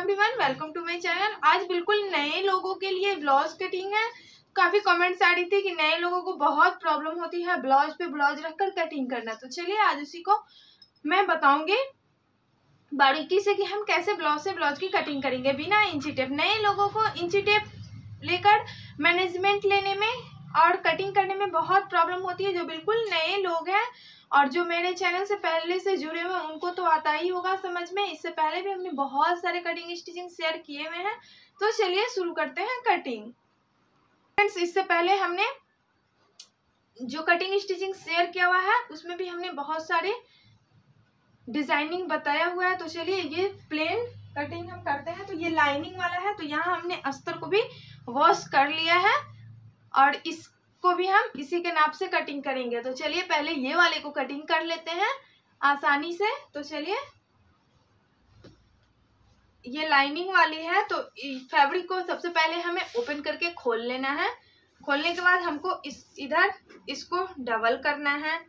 Everyone, welcome to my channel. आज बिल्कुल नए लोगों के लिए ब्लाउज कटिंग है। काफी कमेंट्स आ रही थी कि नए लोगों को बहुत प्रॉब्लम होती है ब्लाउज पे ब्लाउज रखकर कटिंग करना। तो चलिए आज उसी को मैं बताऊंगी बारीकी से कि हम कैसे ब्लाउज से ब्लाउज की कटिंग करेंगे बिना इंची टेप। नए लोगों को इंची टेप लेकर मैनेजमेंट लेने में और कटिंग करने में बहुत प्रॉब्लम होती है। जो बिल्कुल नए लोग हैं और जो मेरे चैनल से पहले से जुड़े हुए हैं उनको तो आता ही होगा समझ में। इससे पहले भी हमने बहुत सारे कटिंग स्टिचिंग शेयर किए हुए हैं। तो चलिए शुरू करते हैं कटिंग। फ्रेंड्स, इससे पहले हमने जो कटिंग स्टिचिंग शेयर किया हुआ है उसमें भी हमने बहुत सारे डिजाइनिंग बताया हुआ है। तो चलिए ये प्लेन कटिंग हम करते हैं। तो ये लाइनिंग वाला है, तो यहाँ हमने अस्तर को भी वॉश कर लिया है और इसको भी हम इसी के नाप से कटिंग करेंगे। तो चलिए पहले ये वाले को कटिंग कर लेते हैं आसानी से। तो चलिए ये लाइनिंग वाली है, तो फैब्रिक को सबसे पहले हमें ओपन करके खोल लेना है। खोलने के बाद हमको इधर इसको डबल करना है।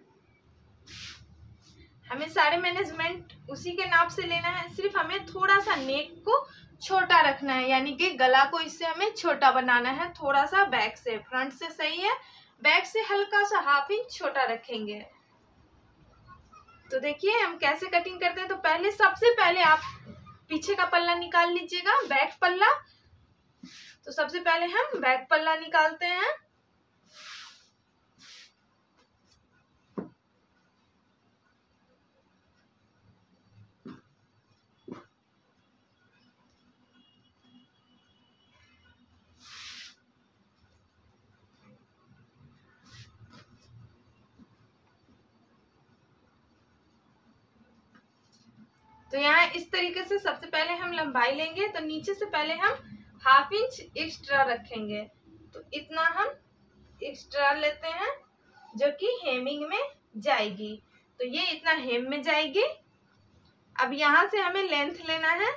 हमें सारे मैनेजमेंट उसी के नाप से लेना है। सिर्फ हमें थोड़ा सा नेक को छोटा रखना है, यानी कि गला को इससे हमें छोटा बनाना है थोड़ा सा। बैक से, फ्रंट से सही है, बैक से हल्का सा हाफ इंच छोटा रखेंगे। तो देखिए हम कैसे कटिंग करते हैं। तो पहले सबसे पहले आप पीछे का पल्ला निकाल लीजिएगा, बैक पल्ला। तो सबसे पहले हम बैक पल्ला निकालते हैं। तो यहाँ इस तरीके से सबसे पहले हम लंबाई लेंगे। तो नीचे से पहले हम हाफ इंच एक्स्ट्रा रखेंगे। तो इतना हम एक्स्ट्रा लेते हैं जो कि हेमिंग में जाएगी। तो ये इतना हेम में जाएगी। अब यहाँ से हमें लेंथ लेना है।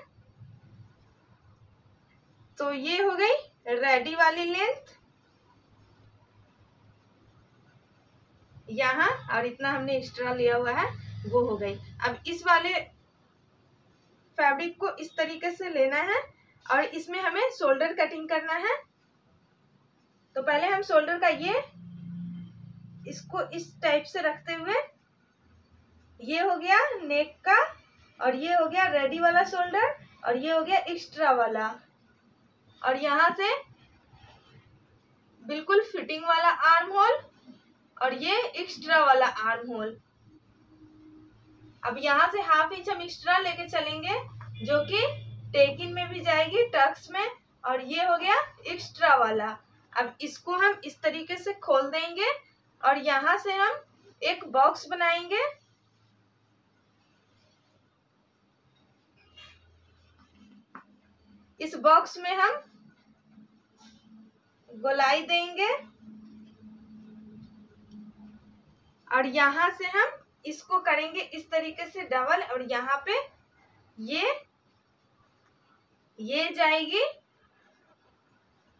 तो ये हो गई रेडी वाली लेंथ यहाँ, और इतना हमने एक्स्ट्रा लिया हुआ है वो हो गई। अब इस वाले फैब्रिक को इस तरीके से लेना है और इसमें हमें शोल्डर कटिंग करना है। तो पहले हम शोल्डर का ये इसको इस टाइप से रखते हुए, ये हो गया नेक का और ये हो गया रेडी वाला शोल्डर और ये हो गया एक्स्ट्रा वाला, और यहाँ से बिल्कुल फिटिंग वाला आर्म होल और ये एक्स्ट्रा वाला आर्म होल। अब यहाँ से हाफ इंच हम एक्स्ट्रा लेके चलेंगे जो कि टेकिन में भी जाएगी टक्स में, और ये हो गया एक्स्ट्रा वाला। अब इसको हम इस तरीके से खोल देंगे और यहाँ से हम एक बॉक्स बनाएंगे। इस बॉक्स में हम गोलाई देंगे और यहाँ से हम इसको करेंगे इस तरीके से डबल, और यहाँ पे ये जाएगी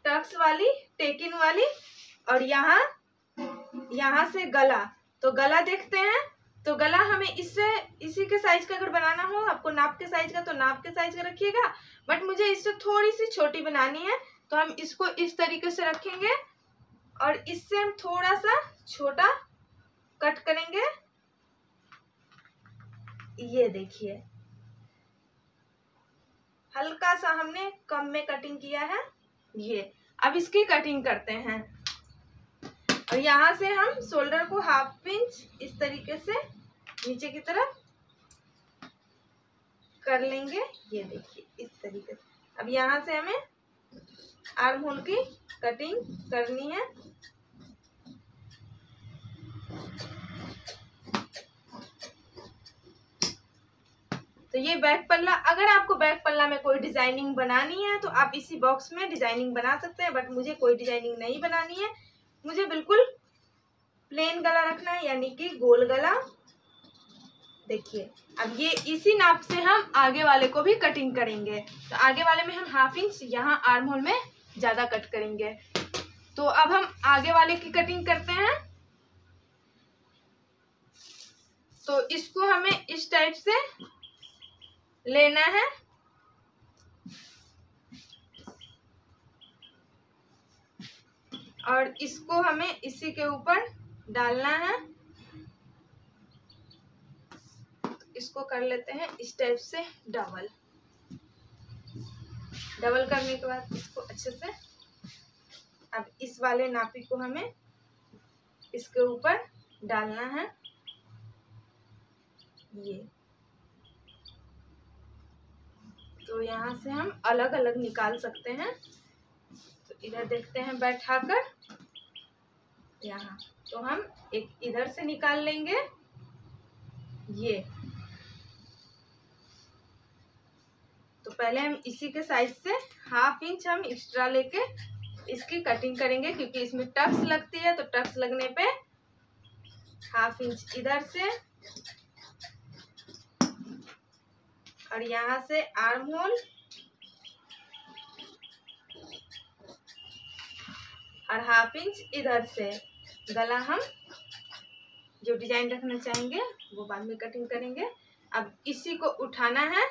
टक्स वाली टेकिन वाली, और यहाँ से गला। तो गला देखते हैं। तो गला हमें इसी के साइज का अगर बनाना हो, आपको नाप के साइज का, तो नाप के साइज का रखिएगा। बट मुझे इससे थोड़ी सी छोटी बनानी है, तो हम इसको इस तरीके से रखेंगे और इससे हम थोड़ा सा छोटा कट करेंगे। ये देखिए हल्का सा हमने कम में कटिंग किया है ये। अब इसकी कटिंग करते हैं और यहाँ से हम शोल्डर को हाफ इंच इस तरीके से नीचे की तरफ कर लेंगे। ये देखिए इस तरीके से। अब यहाँ से हमें आर्म होल की कटिंग करनी है। तो ये बैक पल्ला, अगर आपको बैक पल्ला में कोई डिजाइनिंग बनानी है तो आप इसी बॉक्स में डिजाइनिंग बना सकते हैं। बट मुझे कोई डिजाइनिंग नहीं बनानी है, मुझे बिल्कुल प्लेन गला रखना है, यानी कि गोल गला। देखिए अब ये इसी नाप से हम आगे वाले को भी कटिंग करेंगे। तो आगे वाले में हम हाफ इंच यहाँ आर्म होल में ज्यादा कट करेंगे। तो अब हम आगे वाले की कटिंग करते हैं। तो इसको हमें इस टाइप से लेना है और इसको हमें इसी के ऊपर डालना है। इसको कर लेते हैं इस टाइप से डबल करने के बाद इसको अच्छे से, अब इस वाले नापी को हमें इसके ऊपर डालना है। ये तो यहाँ से हम अलग अलग निकाल सकते हैं। तो इधर देखते हैं बैठाकर, यहाँ तो हम एक इधर से निकाल लेंगे। ये तो पहले हम इसी के साइज से 1/2 इंच हम एक्स्ट्रा लेके इसकी कटिंग करेंगे, क्योंकि इसमें टक्स लगती है। तो टक्स लगने पे 1/2 इंच इधर से, और यहाँ से आर्म होल और 1/2 इंच इधर से। गला हम जो डिजाइन रखना चाहेंगे वो बाद में कटिंग करेंगे। अब इसी को उठाना है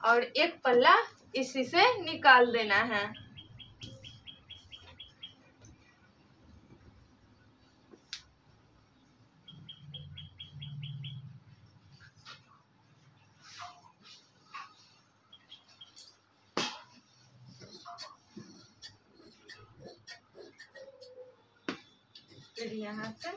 और एक पल्ला इसी से निकाल देना है। फिर यहाँ से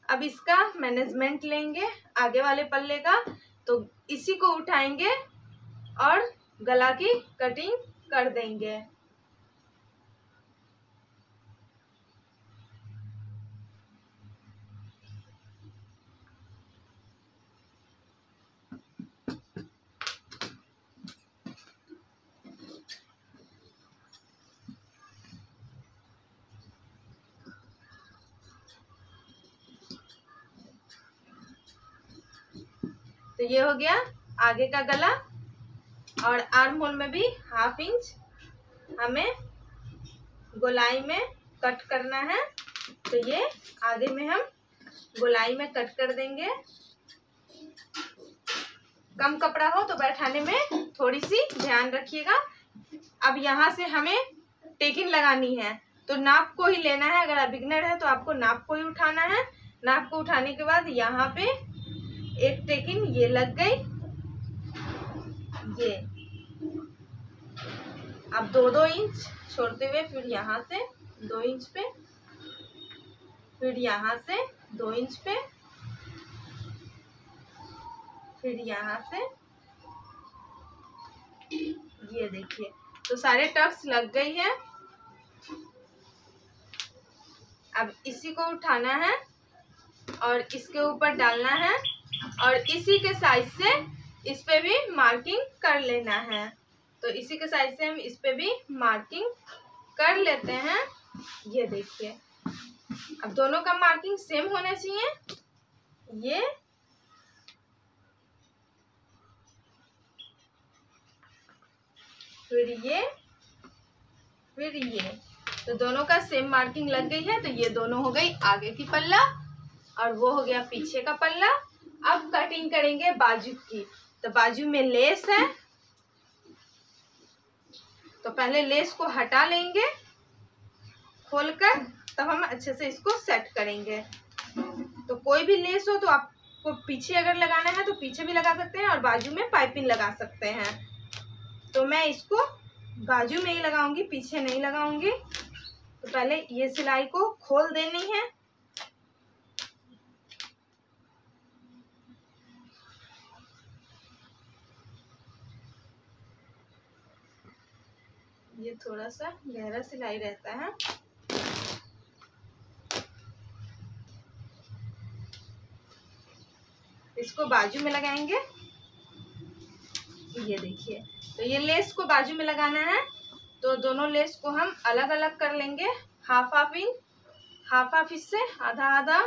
अब इसका मैनेजमेंट लेंगे आगे वाले पल्ले का। तो इसी को उठाएंगे और गला की कटिंग कर देंगे। तो ये हो गया आगे का गला, और आर्म होल में भी 1/2 इंच हमें गोलाई में कट करना है। तो ये आगे में हम गोलाई में कट कर देंगे। कम कपड़ा हो तो बैठाने में थोड़ी सी ध्यान रखिएगा। अब यहाँ से हमें टेकिंग लगानी है, तो नाप को ही लेना है। अगर आप बिगनर है तो आपको नाप को ही उठाना है। नाप को उठाने के बाद यहाँ पे एक टेकिंग ये लग गई। ये अब 2-2 इंच छोड़ते हुए फिर यहाँ से 2 इंच पे, फिर यहाँ से 2 इंच पे, फिर यहाँ से। ये देखिए, तो सारे टक्स लग गई है। अब इसी को उठाना है और इसके ऊपर डालना है, और इसी के साइज से इस पे भी मार्किंग कर लेना है। तो इसी के साइज से हम इस पे भी मार्किंग कर लेते हैं। ये देखिए, अब दोनों का मार्किंग सेम होना चाहिए। ये फिर ये, फिर ये, तो दोनों का सेम मार्किंग लग गई है। तो ये दोनों हो गई आगे की पल्ला और वो हो गया पीछे का पल्ला। अब कटिंग करेंगे बाजू की। तो बाजू में लेस है, तो पहले लेस को हटा लेंगे खोलकर, तब हम अच्छे से इसको सेट करेंगे। तो कोई भी लेस हो तो आपको पीछे अगर लगाना है तो पीछे भी लगा सकते हैं और बाजू में पाइपिंग लगा सकते हैं। तो मैं इसको बाजू में ही लगाऊंगी, पीछे नहीं लगाऊंगी। तो पहले ये सिलाई को खोल देनी है। ये थोड़ा सा गहरा सिलाई रहता है। इसको बाजू में लगाएंगे। ये देखिए, तो ये लेस को बाजू में लगाना है। तो दोनों लेस को हम अलग अलग कर लेंगे, हाफ इंच से आधा आधा।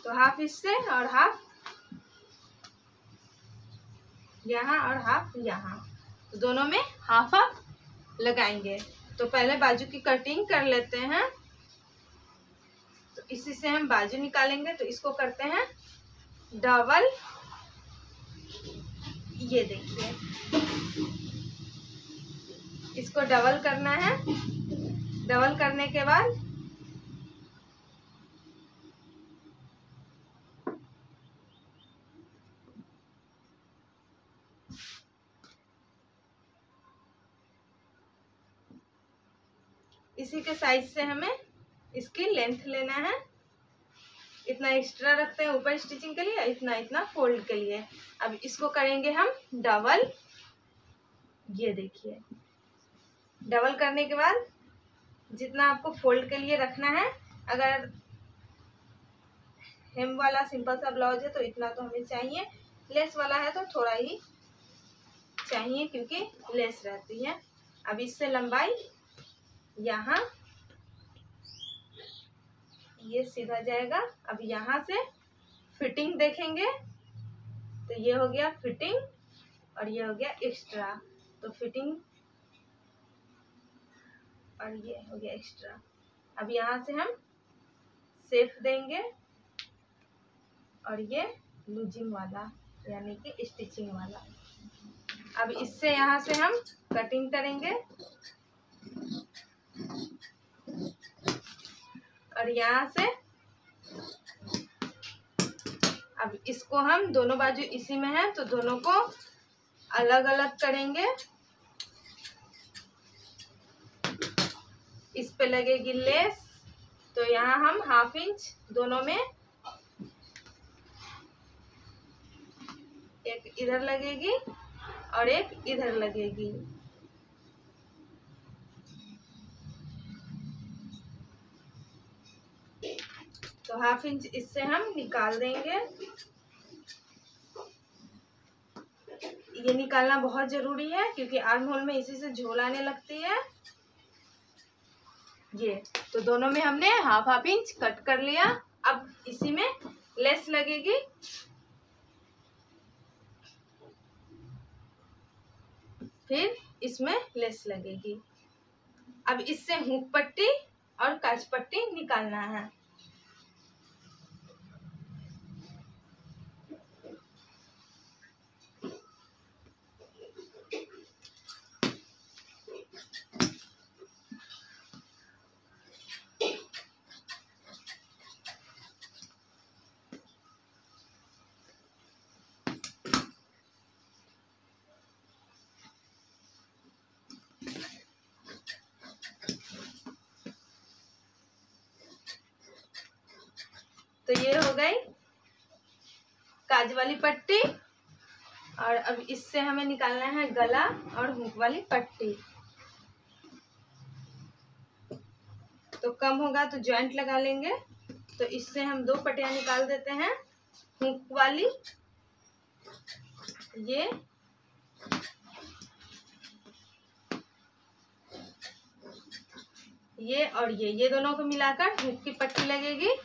तो हाफ इससे और हाफ यहाँ और हाफ यहाँ, तो दोनों में हाफ हाफ लगाएंगे। तो पहले बाजू की कटिंग कर लेते हैं। तो इसी से हम बाजू निकालेंगे। तो इसको करते हैं डबल। ये देखिए, इसको डबल करना है। डबल करने के बाद इसी के साइज से हमें इसकी लेंथ लेना है। इतना एक्स्ट्रा रखते हैं ऊपर स्टिचिंग के लिए, इतना इतना फोल्ड के लिए। अब इसको करेंगे हम डबल। ये देखिए, डबल करने के बाद जितना आपको फोल्ड के लिए रखना है, अगर हेम वाला सिंपल सा ब्लाउज है तो इतना तो हमें चाहिए, लेस वाला है तो थोड़ा ही चाहिए क्योंकि लेस रहती है। अब इससे लंबाई यहाँ ये सीधा जाएगा। अब यहाँ से फिटिंग देखेंगे तो ये हो गया फिटिंग और ये हो गया एक्स्ट्रा। तो फिटिंग और ये हो गया एक्स्ट्रा। अब यहाँ से हम सेफ देंगे और ये लूजिंग वाला यानी कि स्टिचिंग वाला। अब इससे यहाँ से हम कटिंग करेंगे और यहाँ से अब इसको हम दोनों बाजू इसी में है तो दोनों को अलग अलग करेंगे। इस पे लगेगी लेस, तो यहाँ हम हाफ इंच दोनों में, एक इधर लगेगी और एक इधर लगेगी। तो हाफ इंच इससे हम निकाल देंगे। ये निकालना बहुत जरूरी है क्योंकि आर्म होल में इसी से झोल आने लगती है। ये तो दोनों में हमने हाफ हाफ इंच कट कर लिया। अब इसी में लेस लगेगी। फिर इसमें लेस लगेगी। अब इससे हुक पट्टी और काज पट्टी निकालना है। तो ये हो गई काज वाली पट्टी और अब इससे हमें निकालना है गला और हुक वाली पट्टी। तो कम होगा तो जॉइंट लगा लेंगे। तो इससे हम दो पट्टियां निकाल देते हैं, हुक वाली ये और ये दोनों को मिलाकर हुक की पट्टी लगेगी।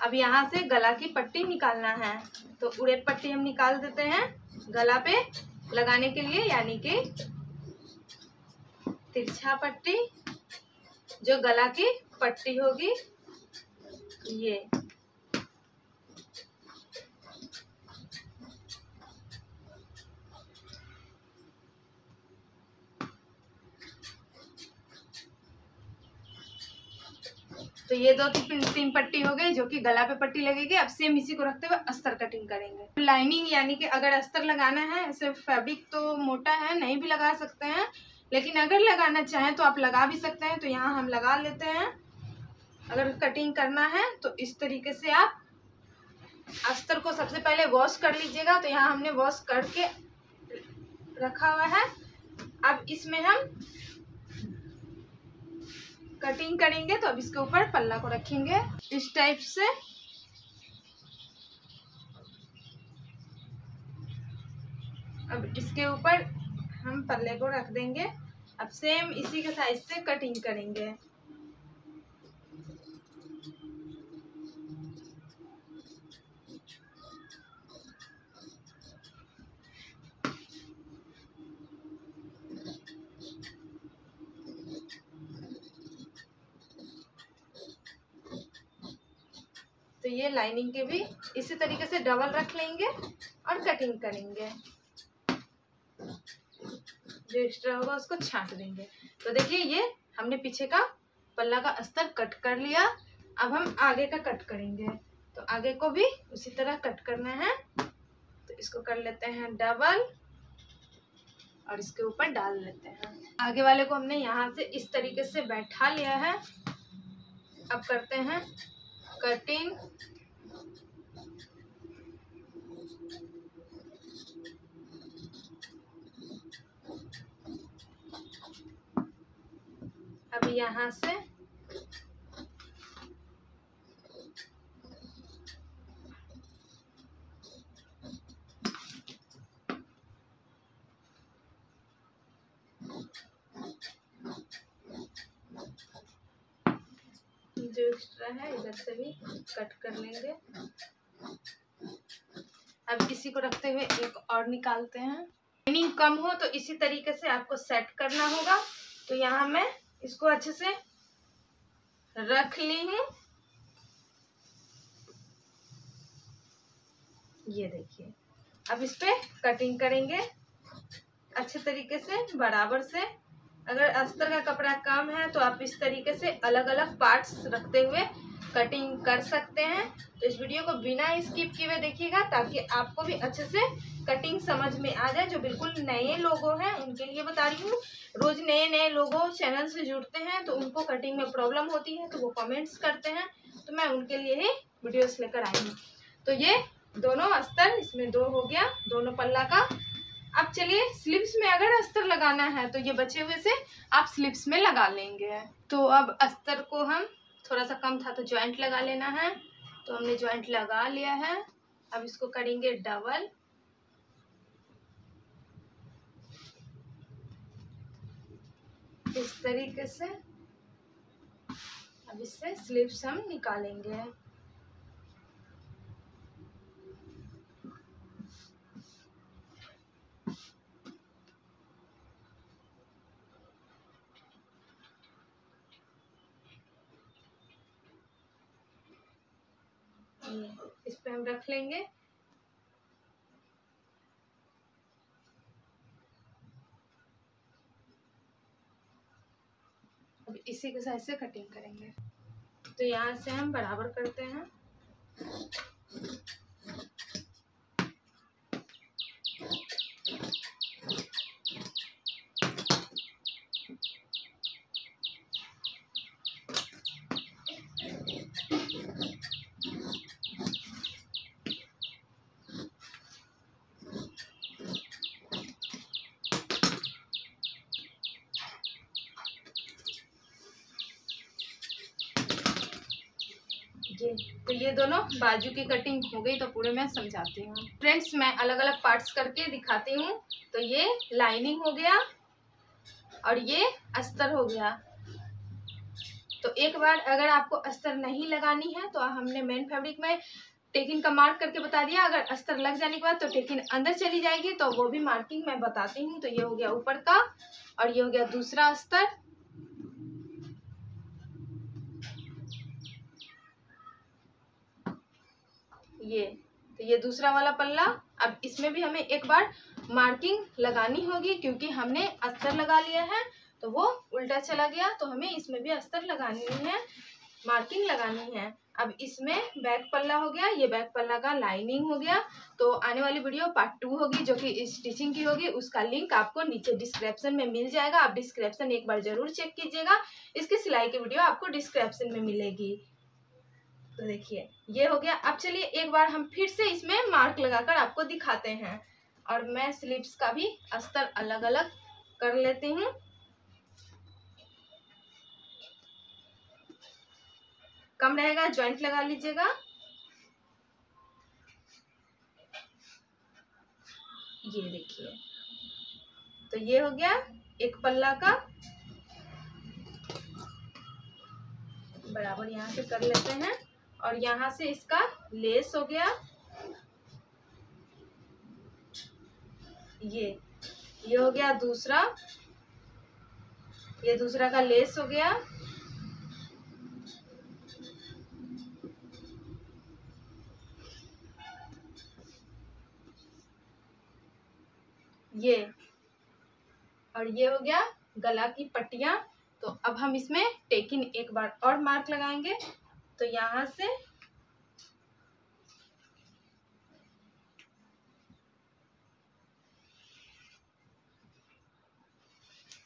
अब यहाँ से गला की पट्टी निकालना है। तो उड़ेद पट्टी हम निकाल देते हैं गला पे लगाने के लिए, यानी कि तिरछा पट्टी जो गला की पट्टी होगी। ये तो ये दो तीन पट्टी हो गई जो कि गला पे पट्टी लगेगी। अब सेम इसी को रखते हुए अस्तर कटिंग करेंगे। लाइनिंग यानी कि अगर अस्तर लगाना है, सिर्फ फैब्रिक तो मोटा है नहीं भी लगा सकते हैं, लेकिन अगर लगाना चाहें तो आप लगा भी सकते हैं। तो यहाँ हम लगा लेते हैं। अगर कटिंग करना है तो इस तरीके से आप अस्तर को सबसे पहले वॉश कर लीजिएगा। तो यहाँ हमने वॉश करके रखा हुआ है। अब इसमें हम कटिंग करेंगे। तो अब इसके ऊपर पल्ला को रखेंगे इस टाइप से। अब इसके ऊपर हम पल्ले को रख देंगे। अब सेम इसी के साइज से कटिंग करेंगे। तो ये लाइनिंग के भी इसी तरीके से डबल रख लेंगे और कटिंग करेंगे। जो एक्स्ट्रा होगा उसको छांट देंगे। तो देखिए ये हमने पीछे का पल्ला का अस्तर कट कर लिया। अब हम आगे का कट करेंगे। तो आगे को भी उसी तरह कट करना है। तो इसको कर लेते हैं डबल और इसके ऊपर डाल लेते हैं। आगे वाले को हमने यहाँ से इस तरीके से बैठा लिया है। अब करते हैं कटिंग। अब यहाँ से जो एक्स्ट्रा है इधर से भी कट कर लेंगे। अब इसी को रखते हुए एक और निकालते हैं। लाइनिंग कम हो तो इसी तरीके से आपको सेट करना होगा। तो यहाँ मैं इसको अच्छे से रख ली हूँ। ये देखिए, अब इस पे कटिंग करेंगे अच्छे तरीके से, बराबर से। अगर अस्तर का कपड़ा कम है तो आप इस तरीके से अलग अलग पार्ट्स रखते हुए कटिंग कर सकते हैं। तो इस वीडियो को बिना स्किप किए हुए देखिएगा ताकि आपको भी अच्छे से कटिंग समझ में आ जाए। जो बिल्कुल नए लोगों हैं उनके लिए बता रही हूँ। रोज नए नए लोगों चैनल से जुड़ते हैं तो उनको कटिंग में प्रॉब्लम होती है, तो वो कमेंट्स करते हैं, तो मैं उनके लिए ही वीडियोस लेकर आई हूँ। तो ये दोनों अस्तर इसमें दो हो गया, दोनों पल्ला का। अब चलिए स्लिप्स में अगर अस्तर लगाना है तो ये बचे हुए से आप स्लिप्स में लगा लेंगे। तो अब अस्तर को हम थोड़ा सा कम था तो जॉइंट लगा लेना है। तो हमने जॉइंट लगा लिया है। अब इसको करेंगे डबल। इस तरीके से अब इससे स्लिप्स हम निकालेंगे। इस पे हम रख लेंगे। अब इसी के साइज से कटिंग करेंगे। तो यहाँ से हम बराबर करते हैं। तो ये दोनों बाजू की कटिंग हो गई। तो पूरे मैं समझाती हूँ फ्रेंड्स, मैं अलग अलग पार्ट्स करके दिखाती हूँ। तो ये लाइनिंग हो गया और ये अस्तर हो गया। तो एक बार अगर आपको अस्तर नहीं लगानी है तो हमने मेन फैब्रिक में टेकिंग का मार्क करके बता दिया। अगर अस्तर लग जाने के बाद तो टेकिंग अंदर चली जाएगी, तो वो भी मार्किंग मैं बताती हूँ। तो ये हो गया ऊपर का और ये हो गया दूसरा अस्तर। तो ये दूसरा वाला पल्ला। अब इसमें भी हमें एक बार मार्किंग लगानी होगी क्योंकि हमने अस्तर लगा लिया है तो वो उल्टा चला गया। तो हमें इसमें भी अस्तर लगानी है, मार्किंग लगानी है। अब इसमें बैक पल्ला हो गया, ये बैक पल्ला का लाइनिंग हो गया। तो आने वाली वीडियो पार्ट 2 होगी जो कि स्टिचिंग की होगी। उसका लिंक आपको नीचे डिस्क्रिप्शन में मिल जाएगा। आप डिस्क्रिप्शन एक बार जरूर चेक कीजिएगा। इसकी सिलाई की वीडियो आपको डिस्क्रिप्शन में मिलेगी। तो देखिए ये हो गया। अब चलिए एक बार हम फिर से इसमें मार्क लगाकर आपको दिखाते हैं। और मैं स्लीव्स का भी अस्तर अलग अलग कर लेती हूँ। कम रहेगा जॉइंट लगा लीजिएगा। ये देखिए, तो ये हो गया एक पल्ला का। बराबर यहाँ से कर लेते हैं और यहाँ से इसका लेस हो गया। ये हो गया दूसरा, ये दूसरा का लेस हो गया। ये, और ये हो गया गला की पट्टियाँ। तो अब हम इसमें टेकिन एक बार और मार्क लगाएंगे। तो यहाँ से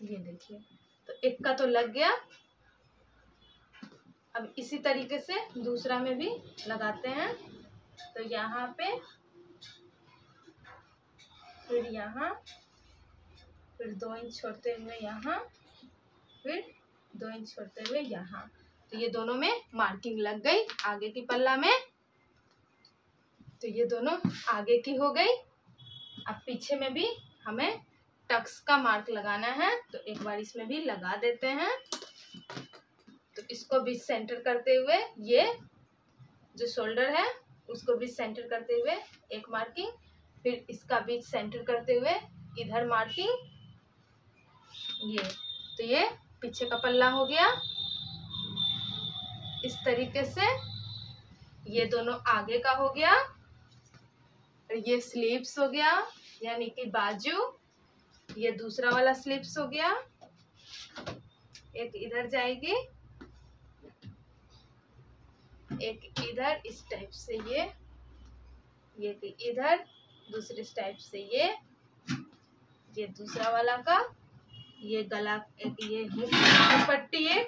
ये देखिए, तो एक का तो लग गया। अब इसी तरीके से दूसरा में भी लगाते हैं। तो यहाँ पे, फिर यहाँ, फिर 2 इंच छोड़ते हुए यहाँ, फिर 2 इंच छोड़ते हुए यहाँ। तो ये दोनों में मार्किंग लग गई आगे की पल्ला में। तो ये दोनों आगे की हो गई। अब पीछे में भी हमें टक्स का मार्क लगाना है। तो एक बार इसमें भी लगा देते हैं। तो इसको भी सेंटर करते हुए, ये जो शोल्डर है उसको भी सेंटर करते हुए एक मार्किंग, फिर इसका बीच सेंटर करते हुए इधर मार्किंग। ये, तो ये पीछे का पल्ला हो गया। इस तरीके से ये दोनों आगे का हो गया। और ये स्लीव्स हो गया, यानी कि बाजू। ये दूसरा वाला स्लीव्स हो गया। एक इधर जाएगी, एक इधर, इस टाइप से ये इधर, दूसरे टाइप से ये दूसरा वाला का, ये गला एक, ये मुख की पट्टी एक,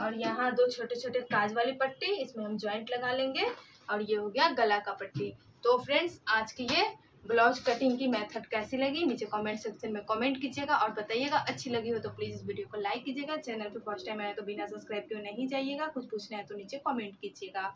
और यहाँ 2 छोटे छोटे काज वाली पट्टी, इसमें हम जॉइंट लगा लेंगे। और ये हो गया गला का पट्टी। तो फ्रेंड्स, आज की ये ब्लाउज कटिंग की मेथड कैसी लगी नीचे कमेंट सेक्शन में कमेंट कीजिएगा और बताइएगा। अच्छी लगी हो तो प्लीज़ इस वीडियो को लाइक कीजिएगा। चैनल पे फर्स्ट टाइम आया तो बिना सब्सक्राइब किए नहीं जाइएगा। कुछ पूछना है तो नीचे कमेंट कीजिएगा।